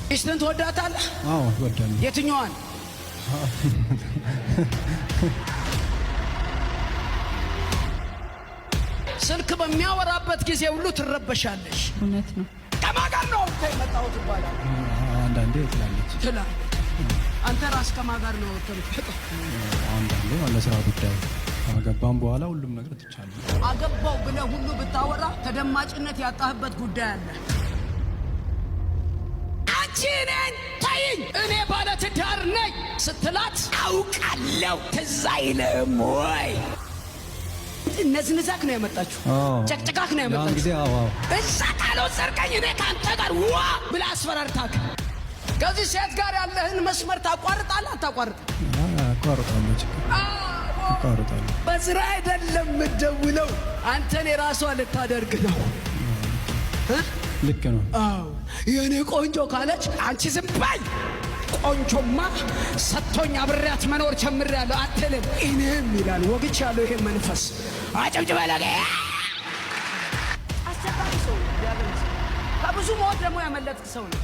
ሚስትን ትወዳታለህ? አዎ እወዳለሁ። የትኛዋን? ስልክ በሚያወራበት ጊዜ ሁሉ ትረበሻለሽ። እውነት ነው። ከማን ጋር ነው የመጣሁት ይባላል። አንዳንዴ ትላለች። አንተ ራስ ከማን ጋር ነው የምትመጣው? አንዳንዴ ለስራ ጉዳይ አገባም በኋላ ሁሉም ነገር ትቻለህ። አገባው ብለህ ሁሉ ብታወራ ተደማጭነት ያጣህበት ጉዳይ አለ። አንቺ እኔን ተይኝ፣ እኔ ባለ ትዳር ነኝ ስትላት አውቃለሁ። ትዝ አይልም ወይ? ነዝንዛክ ነው ያመጣችሁ፣ ጨቅጨቃክ ነው ያመጣችሁ። እንግዲህ እዛ ካልወሰድከኝ እኔ ከአንተ ጋር ዋ ብላ አስፈራርታክ ከዚህ ሴት ጋር ያለህን መስመር ታቋርጣለህ አታቋርጥም? አቋርጣለሁ። በዝራ አይደለም የምትደውለው፣ አንተን የራሷ ልታደርግ ነው። ልክ ነው። አዎ የኔ ቆንጆ ካለች አንቺ ዝም በይ። ቆንጆማ ሰጥቶኝ አብሬያት መኖር ጀምሬያለሁ አትልም። እኔም ይላል ወግቻለሁ። ይሄ መንፈስ አጨብጭበ ለገ አሰባሪ ሰው ከብዙ ሞት ደግሞ ያመለጥክ ሰው ነው።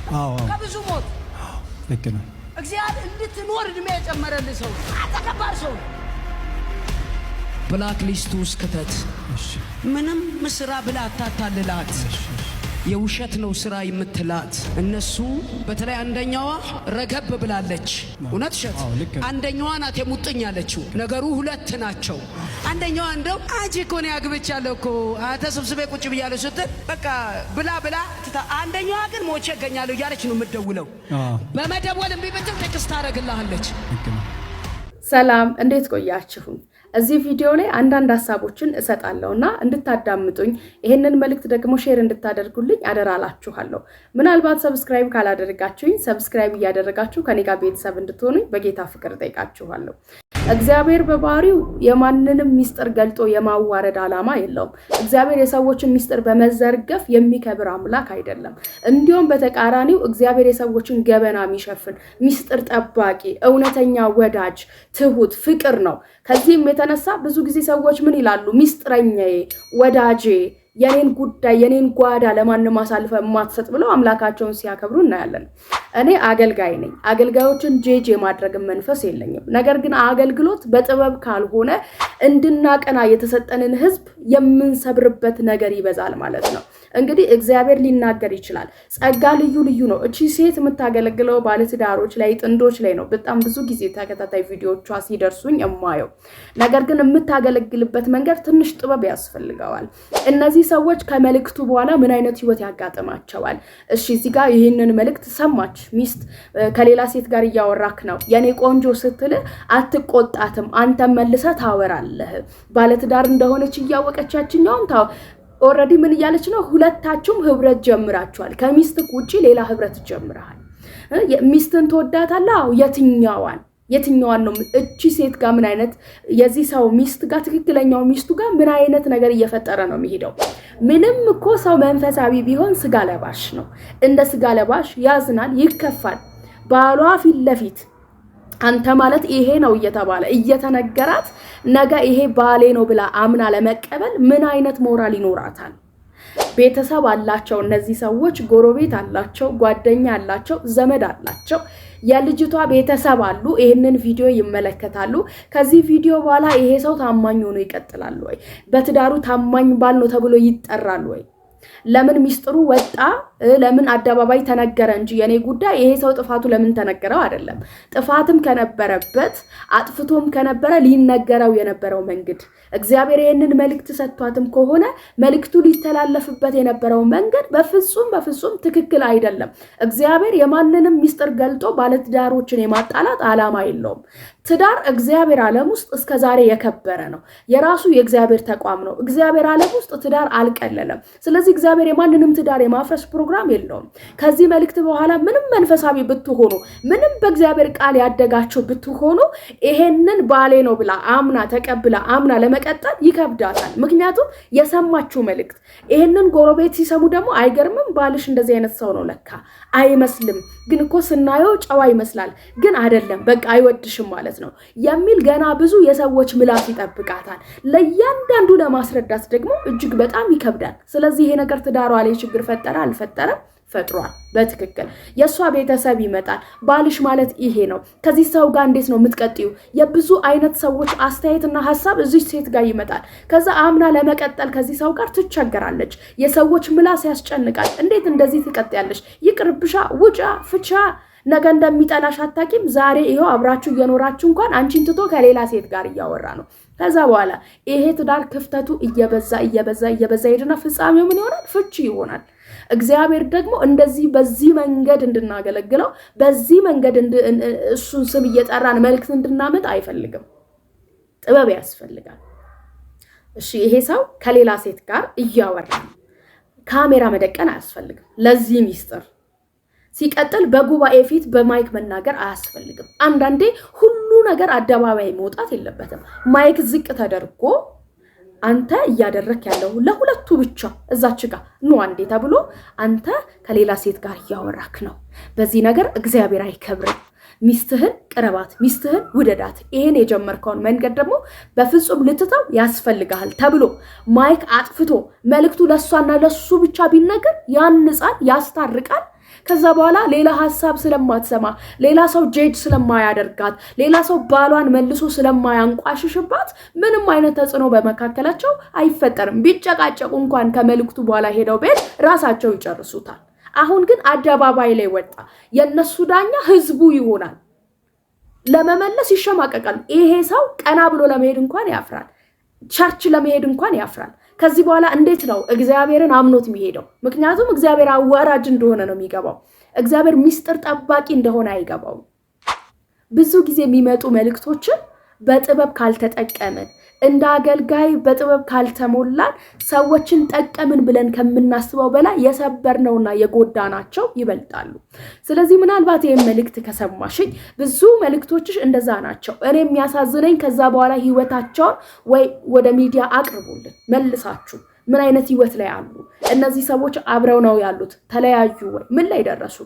ከብዙ ሞት ልክ ነው። እግዚአብሔር እንድትኖር እድሜ የጨመረልህ ሰው ነው። አተከባር ሰው ነው። ብላክ ሊስቱ ውስጥ ክተት። ምንም ስራ ብላ አታታልላት። የውሸት ነው ስራ የምትላት። እነሱ በተለይ አንደኛዋ ረገብ ብላለች። እውነት ሸት አንደኛዋ ናት የሙጥኝ ያለችው። ነገሩ ሁለት ናቸው። አንደኛዋ እንደው አንቺ እኮ ነው ያግብቻለሁ እኮ ተሰብስቤ ቁጭ ብያለሁ ስትል በቃ ብላ አንደኛዋ ግን ሞቼ እገኛለሁ እያለች ነው የምትደውለው። በመደወል እምቢ ብትል ቴክስት ታደርግልሃለች። ሰላም እንዴት ቆያችሁ? እዚህ ቪዲዮ ላይ አንዳንድ ሐሳቦችን እሰጣለሁና እንድታዳምጡኝ ይሄንን መልእክት ደግሞ ሼር እንድታደርጉልኝ አደራላችኋለሁ። ምናልባት ሰብስክራይብ ካላደረጋችሁኝ ሰብስክራይብ እያደረጋችሁ ከኔ ጋር ቤተሰብ እንድትሆኑኝ በጌታ ፍቅር ጠይቃችኋለሁ። እግዚአብሔር በባህሪው የማንንም ሚስጥር ገልጦ የማዋረድ ዓላማ የለውም። እግዚአብሔር የሰዎችን ሚስጥር በመዘርገፍ የሚከብር አምላክ አይደለም። እንዲሁም በተቃራኒው እግዚአብሔር የሰዎችን ገበና የሚሸፍን ሚስጥር ጠባቂ፣ እውነተኛ ወዳጅ፣ ትሁት፣ ፍቅር ነው። ከዚህም የተነሳ ብዙ ጊዜ ሰዎች ምን ይላሉ? ሚስጥረኛዬ፣ ወዳጄ፣ የኔን ጉዳይ የኔን ጓዳ ለማንም አሳልፈ ማትሰጥ ብለው አምላካቸውን ሲያከብሩ እናያለን። እኔ አገልጋይ ነኝ። አገልጋዮችን ጄጄ ማድረግ መንፈስ የለኝም። ነገር ግን አገልግሎት በጥበብ ካልሆነ እንድናቀና የተሰጠንን ህዝብ የምንሰብርበት ነገር ይበዛል ማለት ነው። እንግዲህ እግዚአብሔር ሊናገር ይችላል። ጸጋ ልዩ ልዩ ነው። እቺ ሴት የምታገለግለው ባለትዳሮች ላይ ጥንዶች ላይ ነው። በጣም ብዙ ጊዜ ተከታታይ ቪዲዮቿ ሲደርሱኝ እማየው። ነገር ግን የምታገለግልበት መንገድ ትንሽ ጥበብ ያስፈልገዋል። እነዚህ ሰዎች ከመልእክቱ በኋላ ምን አይነት ህይወት ያጋጥማቸዋል? እሺ እዚህ ጋር ይህንን መልእክት ሰማች። ሚስት ከሌላ ሴት ጋር እያወራክ ነው የኔ ቆንጆ ስትል አትቆጣትም። አንተ መልሰህ ታወራለህ። ባለትዳር እንደሆነች እያወቀቻችኛውም ኦሬዲ ምን እያለች ነው? ሁለታችሁም ህብረት ጀምራችኋል። ከሚስትክ ውጪ ሌላ ህብረት ጀምራሃል። ሚስትን ትወዳታለህ? የትኛዋን ነው? እቺ ሴት ጋር ምን አይነት የዚህ ሰው ሚስት ጋር ትክክለኛው ሚስቱ ጋር ምን አይነት ነገር እየፈጠረ ነው የሚሄደው? ምንም እኮ ሰው መንፈሳዊ ቢሆን ስጋ ለባሽ ነው። እንደ ስጋ ለባሽ ያዝናል፣ ይከፋል። ባሏ ፊት ለፊት አንተ ማለት ይሄ ነው እየተባለ እየተነገራት ነገ ይሄ ባሌ ነው ብላ አምና ለመቀበል ምን አይነት ሞራል ይኖራታል? ቤተሰብ አላቸው እነዚህ ሰዎች፣ ጎረቤት አላቸው፣ ጓደኛ አላቸው፣ ዘመድ አላቸው። የልጅቷ ቤተሰብ አሉ። ይሄንን ቪዲዮ ይመለከታሉ። ከዚህ ቪዲዮ በኋላ ይሄ ሰው ታማኝ ሆኖ ይቀጥላል ወይ? በትዳሩ ታማኝ ባል ነው ተብሎ ይጠራል ወይ? ለምን ሚስጥሩ ወጣ? ለምን አደባባይ ተነገረ እንጂ የኔ ጉዳይ ይሄ ሰው ጥፋቱ ለምን ተነገረው አይደለም። ጥፋትም ከነበረበት አጥፍቶም ከነበረ ሊነገረው የነበረው መንገድ እግዚአብሔር ይሄንን መልእክት ሰጥቷትም ከሆነ መልእክቱ ሊተላለፍበት የነበረው መንገድ በፍጹም ትክክል አይደለም። እግዚአብሔር የማንንም ሚስጥር ገልጦ ባለትዳሮችን የማጣላት ዓላማ የለውም። ትዳር እግዚአብሔር ዓለም ውስጥ እስከዛሬ የከበረ ነው። የራሱ የእግዚአብሔር ተቋም ነው። እግዚአብሔር ዓለም ውስጥ ትዳር አልቀለለም። ስለዚህ እግዚአብሔር የማንንም ትዳር የማፍረስ ፕሮግራም የለውም። ከዚህ መልእክት በኋላ ምንም መንፈሳዊ ብትሆኑ፣ ምንም በእግዚአብሔር ቃል ያደጋችሁ ብትሆኑ ይሄንን ባሌ ነው ብላ አምና ተቀብላ አምና ለመቀጠል ይከብዳታል። ምክንያቱም የሰማችሁ መልእክት ይሄንን ጎረቤት ሲሰሙ ደግሞ አይገርምም? ባልሽ እንደዚህ አይነት ሰው ነው ለካ አይመስልም፣ ግን እኮ ስናየው ጨዋ ይመስላል፣ ግን አይደለም፣ በቃ አይወድሽም ማለት ነው የሚል ገና ብዙ የሰዎች ምላስ ይጠብቃታል። ለእያንዳንዱ ለማስረዳት ደግሞ እጅግ በጣም ይከብዳል። ስለዚህ ይሄ ነገር ትዳሯ ላይ ችግር ፈጠረ አልፈጠረም ፈጥሯል በትክክል የሷ ቤተሰብ ይመጣል ባልሽ ማለት ይሄ ነው ከዚህ ሰው ጋር እንዴት ነው የምትቀጥዩ የብዙ አይነት ሰዎች አስተያየትና ሐሳብ እዚህ ሴት ጋር ይመጣል ከዛ አምና ለመቀጠል ከዚህ ሰው ጋር ትቸገራለች የሰዎች ምላስ ያስጨንቃል እንዴት እንደዚህ ትቀጥያለሽ ይቅርብሻ ውጫ ፍቻ ነገ እንደሚጠላሽ አታቂም ዛሬ ይሄው አብራችሁ እየኖራችሁ እንኳን አንቺን ትቶ ከሌላ ሴት ጋር ያወራ ነው ከዛ በኋላ ይሄ ትዳር ክፍተቱ እየበዛ ሄድና ፍጻሜው ምን ይሆናል ፍቺ ይሆናል እግዚአብሔር ደግሞ እንደዚህ በዚህ መንገድ እንድናገለግለው በዚህ መንገድ እሱን ስም እየጠራን መልእክት እንድናመጥ አይፈልግም ጥበብ ያስፈልጋል እሺ ይሄ ሰው ከሌላ ሴት ጋር እያወራ ካሜራ መደቀን አያስፈልግም ለዚህ ሚስጥር ሲቀጥል በጉባኤ ፊት በማይክ መናገር አያስፈልግም አንዳንዴ ሁሉ ነገር አደባባይ መውጣት የለበትም ማይክ ዝቅ ተደርጎ አንተ ያደረክ ያለው ለሁለቱ ብቻ እዛች ጋር ነው አንዴ ተብሎ አንተ ከሌላ ሴት ጋር ያወራክ ነው በዚህ ነገር እግዚአብሔር አይከብርም ሚስትህን ቅረባት ሚስትህን ውደዳት ይሄን የጀመርከውን መንገድ ደግሞ በፍጹም ልትተው ያስፈልጋል ተብሎ ማይክ አጥፍቶ መልእክቱ ለሷና ለሱ ብቻ ቢነገር ያንጻል ያስታርቃል ከዛ በኋላ ሌላ ሐሳብ ስለማትሰማ ሌላ ሰው ጄጅ ስለማያደርጋት ሌላ ሰው ባሏን መልሶ ስለማያንቋሽሽባት ምንም አይነት ተጽዕኖ በመካከላቸው አይፈጠርም ቢጨቃጨቁ እንኳን ከመልእክቱ በኋላ ሄደው ቤት ራሳቸው ይጨርሱታል አሁን ግን አደባባይ ላይ ወጣ የነሱ ዳኛ ህዝቡ ይሆናል ለመመለስ ይሸማቀቃል ይሄ ሰው ቀና ብሎ ለመሄድ እንኳን ያፍራል ቸርች ለመሄድ እንኳን ያፍራል ከዚህ በኋላ እንዴት ነው እግዚአብሔርን አምኖት የሚሄደው ምክንያቱም እግዚአብሔር አዋራጅ እንደሆነ ነው የሚገባው እግዚአብሔር ሚስጥር ጠባቂ እንደሆነ አይገባው ብዙ ጊዜ የሚመጡ መልእክቶችን በጥበብ ካልተጠቀመን እንደ አገልጋይ በጥበብ ካልተሞላን ሰዎችን ጠቀምን ብለን ከምናስበው በላይ የሰበርነውና የጎዳናቸው ይበልጣሉ ስለዚህ ምናልባት ይሄን መልእክት ከሰማሽኝ ብዙ መልእክቶችሽ እንደዛ ናቸው እኔ የሚያሳዝነኝ ከዛ በኋላ ህይወታቸውን ወይ ወደ ሚዲያ አቅርቡልን መልሳችሁ ምን አይነት ህይወት ላይ አሉ እነዚህ ሰዎች አብረው ነው ያሉት ተለያዩ ወይ ምን ላይ ደረሱ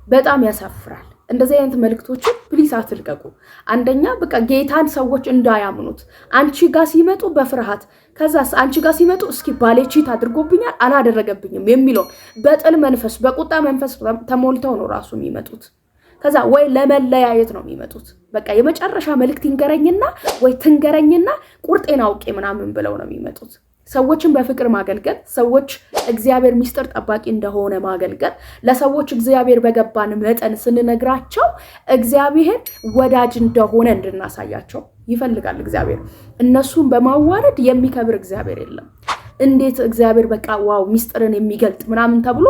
በጣም ያሳፍራል እንደዚህ አይነት መልእክቶች ፕሊስ አትልቀቁ አንደኛ በቃ ጌታን ሰዎች እንዳያምኑት አንቺ ጋር ሲመጡ በፍርሃት ከዛስ አንቺ ጋር ሲመጡ እስኪ ባሌቺት አድርጎብኛል አላደረገብኝም የሚለው በጥል መንፈስ በቁጣ መንፈስ ተሞልተው ነው ራሱ የሚመጡት ከዛ ወይ ለመለያየት ነው የሚመጡት በቃ የመጨረሻ መልእክት ይንገረኝና ወይ ትንገረኝና ቁርጤን አውቄ ምናምን ብለው ነው የሚመጡት ሰዎችን በፍቅር ማገልገል ሰዎች እግዚአብሔር ሚስጥር ጠባቂ እንደሆነ ማገልገል ለሰዎች እግዚአብሔር በገባን መጠን ስንነግራቸው እግዚአብሔር ወዳጅ እንደሆነ እንድናሳያቸው ይፈልጋል እግዚአብሔር እነሱን በማዋረድ የሚከብር እግዚአብሔር የለም እንዴት እግዚአብሔር በቃ ዋው ሚስጥርን የሚገልጥ ምናምን ተብሎ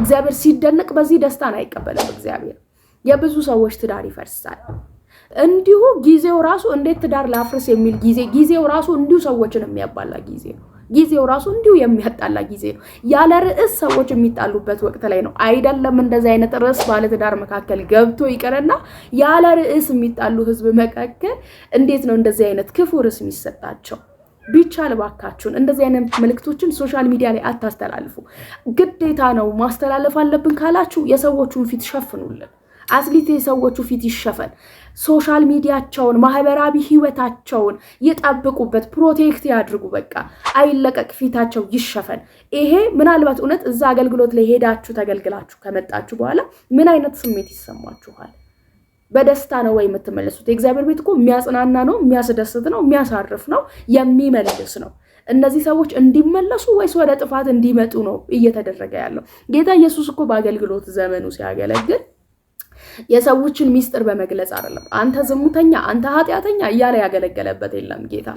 እግዚአብሔር ሲደነቅ በዚህ ደስታን አይቀበልም እግዚአብሔር የብዙ ሰዎች ትዳር ይፈርሳል እንዲሁ ጊዜው ራሱ እንዴት ትዳር ላፍርስ የሚል ጊዜው ራሱ እንዲሁ ሰዎችን የሚያባላ ጊዜው ራሱ እንዲሁ የሚያጣላ ጊዜ ነው ያለ ርዕስ ሰዎች የሚጣሉበት ወቅት ላይ ነው አይደለም እንደዚህ አይነት ርዕስ ባለ ትዳር መካከል ገብቶ ይቀርና ያለ ርዕስ የሚጣሉ ህዝብ መካከል እንዴት ነው እንደዚህ አይነት ክፉ ርዕስ የሚሰጣቸው ቢቻል ባካችሁን እንደዚህ አይነት መልእክቶችን ሶሻል ሚዲያ ላይ አታስተላልፉ ግዴታ ነው ማስተላለፍ አለብን ካላችሁ የሰዎቹን ፊት ሸፍኑልን አስሊቴ ሰዎቹ ፊት ይሸፈን ሶሻል ሚዲያቸውን ማህበራዊ ህይወታቸውን ይጣብቁበት ፕሮቴክት ያድርጉ በቃ አይለቀቅ ፊታቸው ይሸፈን ይሄ ምናልባት እውነት እዛ አገልግሎት ላይ ሄዳችሁ ተገልግላችሁ ከመጣችሁ በኋላ ምን አይነት ስሜት ይሰማችኋል በደስታ ነው ወይ የምትመለሱት የእግዚአብሔር ቤት እኮ የሚያጽናና ነው የሚያስደስት ነው የሚያሳርፍ ነው የሚመልስ ነው እነዚህ ሰዎች እንዲመለሱ ወይስ ወደ ጥፋት እንዲመጡ ነው እየተደረገ ያለው ጌታ ኢየሱስ እኮ በአገልግሎት ዘመኑ ሲያገለግል የሰዎችን ሚስጥር በመግለጽ አይደለም አንተ ዝሙተኛ አንተ ኃጢያተኛ እያለ ያገለገለበት የለም ጌታ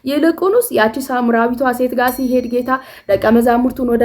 ይልቁንስ ያቺ ሳምራዊቷ ሴት ጋር ሲሄድ ጌታ ደቀ መዛሙርቱን ወደ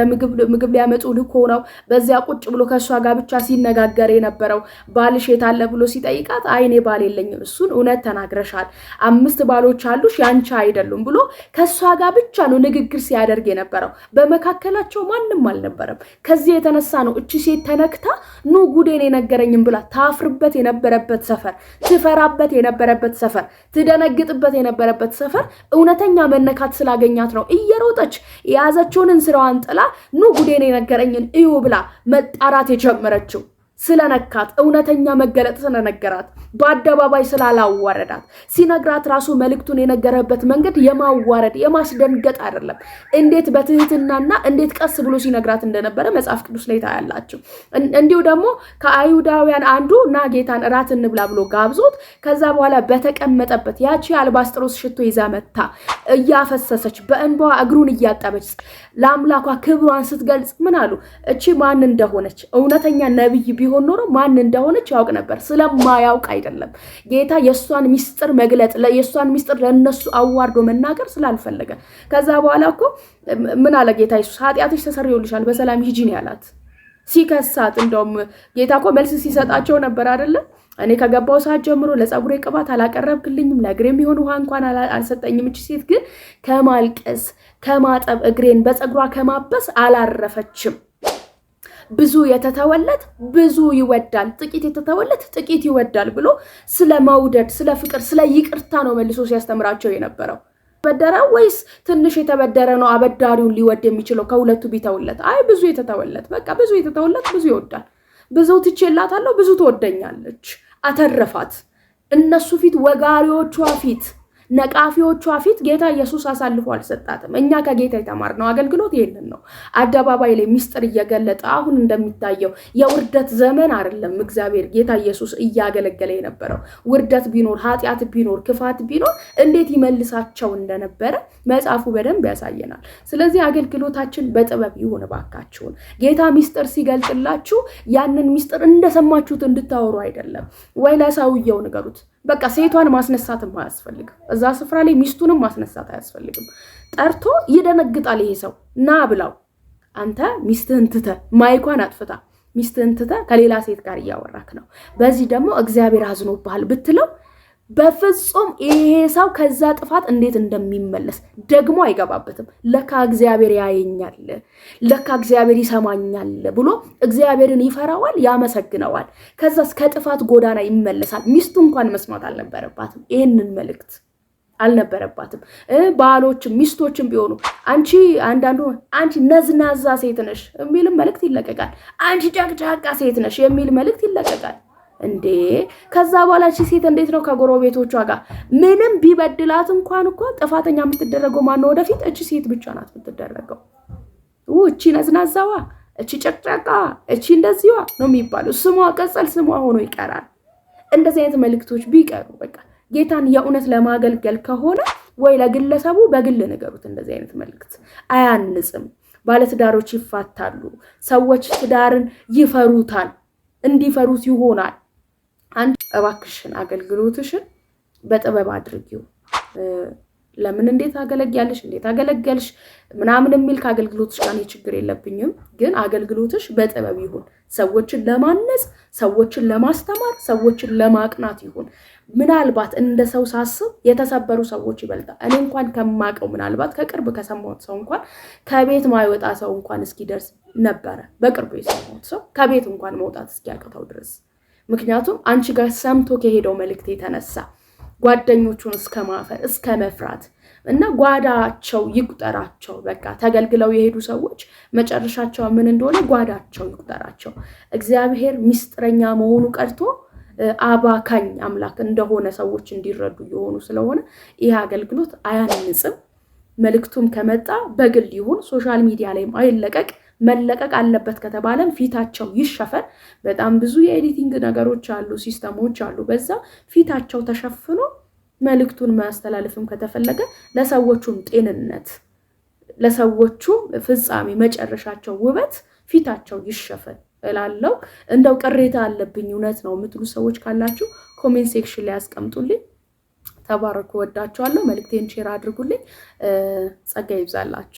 ምግብ ሊያመጡ ልኮ ነው በዚያ ቁጭ ብሎ ከሷ ጋር ብቻ ሲነጋገር የነበረው ባልሽ የታለ ብሎ ሲጠይቃት አይኔ ባል የለኝም እሱን እውነት ተናግረሻል 5 ባሎች አሉሽ ያንቺ አይደሉም ብሎ ከሷ ጋር ብቻ ነው ንግግር ሲያደርግ የነበረው በመካከላቸው ማንንም አልነበረም ከዚህ የተነሳ ነው እቺ ሴት ተነክታ ኑ ጉዴን የነገረኝም ብላ ታፍርበት የነበረበት ሰፈር ትፈራበት የነበረበት ሰፈር ትደነግጥበት የነበረበት ሰፈር እውነተኛ መነካት ስላገኛት ነው እየሮጠች ያዘችውን እንስራዋን ጥላ ኑ ጉዴን የነገረኝን እዩ ብላ መጣራት የጀመረችው ስለነካት እውነተኛ መገለጥ ስለነገራት በአደባባይ ስላላዋረዳት ሲነግራት ራሱ መልእክቱን የነገረበት መንገድ የማዋረድ የማስደንገጥ አይደለም። እንዴት በትህትናና እንዴት ቀስ ብሎ ሲነግራት እንደነበረ መጽሐፍ ቅዱስ ላይ ታያላችሁ። እንዲሁ ደግሞ ከአይሁዳውያን አንዱ ና ጌታን እራት እንብላ ብሎ ጋብዞት ከዛ በኋላ በተቀመጠበት ያቺ አልባስጥሮስ ሽቶ ይዛ መታ እያፈሰሰች በእንባዋ እግሩን እያጠበች ለአምላኳ ክብሯን ስትገልጽ ምን አሉ? እቺ ማን እንደሆነች እውነተኛ ነብይ ቢሆን ኖሮ ማን እንደሆነች ያውቅ ነበር። ስለማያውቅ አይደለም። ጌታ የሷን ሚስጥር መግለጥ የሷን ሚስጥር ለነሱ አዋርዶ መናገር ስላልፈለገ ከዛ በኋላ እኮ ምን አለ ጌታ ኢየሱስ? ኃጢአትሽ ተሰርዮልሻል በሰላም ሂጂ ነው ያላት። ሲከሳት እንደውም ጌታ እኮ መልስ ሲሰጣቸው ነበር አይደለ? እኔ ከገባው ሰዓት ጀምሮ ለጸጉሬ ቅባት አላቀረብክልኝም፣ ለእግሬም ይሆን ውሃ እንኳን አልሰጠኝም። እቺ ሴት ግን ከማልቀስ ከማጠብ እግሬን በጸጉሯ ከማበስ አላረፈችም። ብዙ የተተወለት ብዙ ይወዳል፣ ጥቂት የተተወለት ጥቂት ይወዳል ብሎ ስለ መውደድ፣ ስለ ፍቅር፣ ስለ ይቅርታ ነው መልሶ ሲያስተምራቸው የነበረው። ተበደረ ወይስ ትንሽ የተበደረ ነው አበዳሪውን ሊወድ የሚችለው? ከሁለቱ ቢተውለት? አይ ብዙ የተተወለት፣ በቃ ብዙ የተተወለት ብዙ ይወዳል። ብዙ ትቼላታለሁ፣ ብዙ ትወደኛለች። አተረፋት። እነሱ ፊት፣ ወጋሪዎቿ ፊት፣ ነቃፊዎቿ ፊት ጌታ ኢየሱስ አሳልፎ አልሰጣትም። እኛ ከጌታ የተማርነው አገልግሎት ይሄንን ነው። አደባባይ ላይ ሚስጥር እየገለጠ አሁን እንደሚታየው የውርደት ዘመን አይደለም። እግዚአብሔር ጌታ ኢየሱስ እያገለገለ የነበረው ውርደት ቢኖር ኃጢአት ቢኖር ክፋት ቢኖር እንዴት ይመልሳቸው እንደነበረ መጽሐፉ በደንብ ያሳየናል። ስለዚህ አገልግሎታችን በጥበብ ይሁን ባካችሁን። ጌታ ሚስጥር ሲገልጥላችሁ ያንን ሚስጥር እንደሰማችሁት እንድታወሩ አይደለም። ወይ ለሰውየው ንገሩት። በቃ ሴቷን ማስነሳትም አያስፈልግም። እዛ ስፍራ ላይ ሚስቱንም ማስነሳት አያስፈልግም። ጠርቶ ይደነግጣል ይሄ ሰው። ና ብላው አንተ ሚስትህን ትተህ ማይኳን አጥፍታ ሚስትህን ትተህ ከሌላ ሴት ጋር እያወራክ ነው፣ በዚህ ደግሞ እግዚአብሔር አዝኖብሃል ብትለው በፍጹም ይሄ ሰው ከዛ ጥፋት እንዴት እንደሚመለስ ደግሞ አይገባበትም። ለካ እግዚአብሔር ያየኛል፣ ለካ እግዚአብሔር ይሰማኛል ብሎ እግዚአብሔርን ይፈራዋል፣ ያመሰግነዋል። ከዛ እስከ ጥፋት ጎዳና ይመለሳል። ሚስቱ እንኳን መስማት አልነበረባትም፣ ይሄንን መልእክት አልነበረባትም። ባሎችም ሚስቶችም ቢሆኑ አንቺ አንዳንዱ አንቺ ነዝናዛ ሴት ነሽ የሚል መልእክት ይለቀቃል። አንቺ ጫቅጫቃ ሴት ነሽ የሚል መልእክት ይለቀቃል። እንዴ ከዛ በኋላ እቺ ሴት እንዴት ነው ከጎረቤቶቿ ጋር ምንም ቢበድላት እንኳን እኮ ጥፋተኛ የምትደረገው ማነው? ወደፊት እቺ ሴት ብቻ ናት የምትደረገው። እቺ ነዝናዛዋ፣ እቺ ጨቅጫቃ፣ እቺ እንደዚህዋ ነው የሚባለው። ስሟ ቀጸል ስሟ ሆኖ ይቀራል። እንደዚህ አይነት መልእክቶች ቢቀሩ በቃ ጌታን የእውነት ለማገልገል ከሆነ ወይ ለግለሰቡ በግል ነገሩት። እንደዚህ አይነት መልእክት አያንጽም። ባለትዳሮች ይፋታሉ። ሰዎች ትዳርን ይፈሩታል፣ እንዲፈሩት ይሆናል። አንድ እባክሽን አገልግሎትሽን በጥበብ አድርጊው። ለምን እንዴት አገለግያለሽ እንዴት አገለገልሽ ምናምን የሚል ከአገልግሎትሽ ጋር ችግር የለብኝም፣ ግን አገልግሎትሽ በጥበብ ይሁን። ሰዎችን ለማነጽ፣ ሰዎችን ለማስተማር፣ ሰዎችን ለማቅናት ይሁን። ምናልባት እንደ ሰው ሳስብ የተሰበሩ ሰዎች ይበልጣል። እኔ እንኳን ከማቀው ምናልባት ከቅርብ ከሰማሁት ሰው እንኳን ከቤት ማይወጣ ሰው እንኳን እስኪደርስ ነበረ። በቅርቡ የሰማሁት ሰው ከቤት እንኳን መውጣት እስኪያቅተው ድረስ። ምክንያቱም አንቺ ጋር ሰምቶ ከሄደው መልእክት የተነሳ ጓደኞቹን እስከ ማፈር እስከ መፍራት እና ጓዳቸው ይቁጠራቸው። በቃ ተገልግለው የሄዱ ሰዎች መጨረሻቸው ምን እንደሆነ ጓዳቸው ይቁጠራቸው። እግዚአብሔር ሚስጥረኛ መሆኑ ቀርቶ አባካኝ አምላክ እንደሆነ ሰዎች እንዲረዱ የሆኑ ስለሆነ ይህ አገልግሎት አያንጽም። መልእክቱም ከመጣ በግል ይሁን፣ ሶሻል ሚዲያ ላይም አይለቀቅ። መለቀቅ አለበት ከተባለም ፊታቸው ይሸፈን። በጣም ብዙ የኤዲቲንግ ነገሮች አሉ፣ ሲስተሞች አሉ። በዛ ፊታቸው ተሸፍኖ መልእክቱን ማስተላለፍም ከተፈለገ ለሰዎቹም ጤንነት፣ ለሰዎቹም ፍጻሜ፣ መጨረሻቸው ውበት ፊታቸው ይሸፈን እላለሁ። እንደው ቅሬታ አለብኝ እውነት ነው የምትሉ ሰዎች ካላችሁ ኮሜንት ሴክሽን ላይ አስቀምጡልኝ። ተባረኩ። ወዳችኋለሁ። መልእክቴን ሼር አድርጉልኝ። ጸጋ ይብዛላችሁ።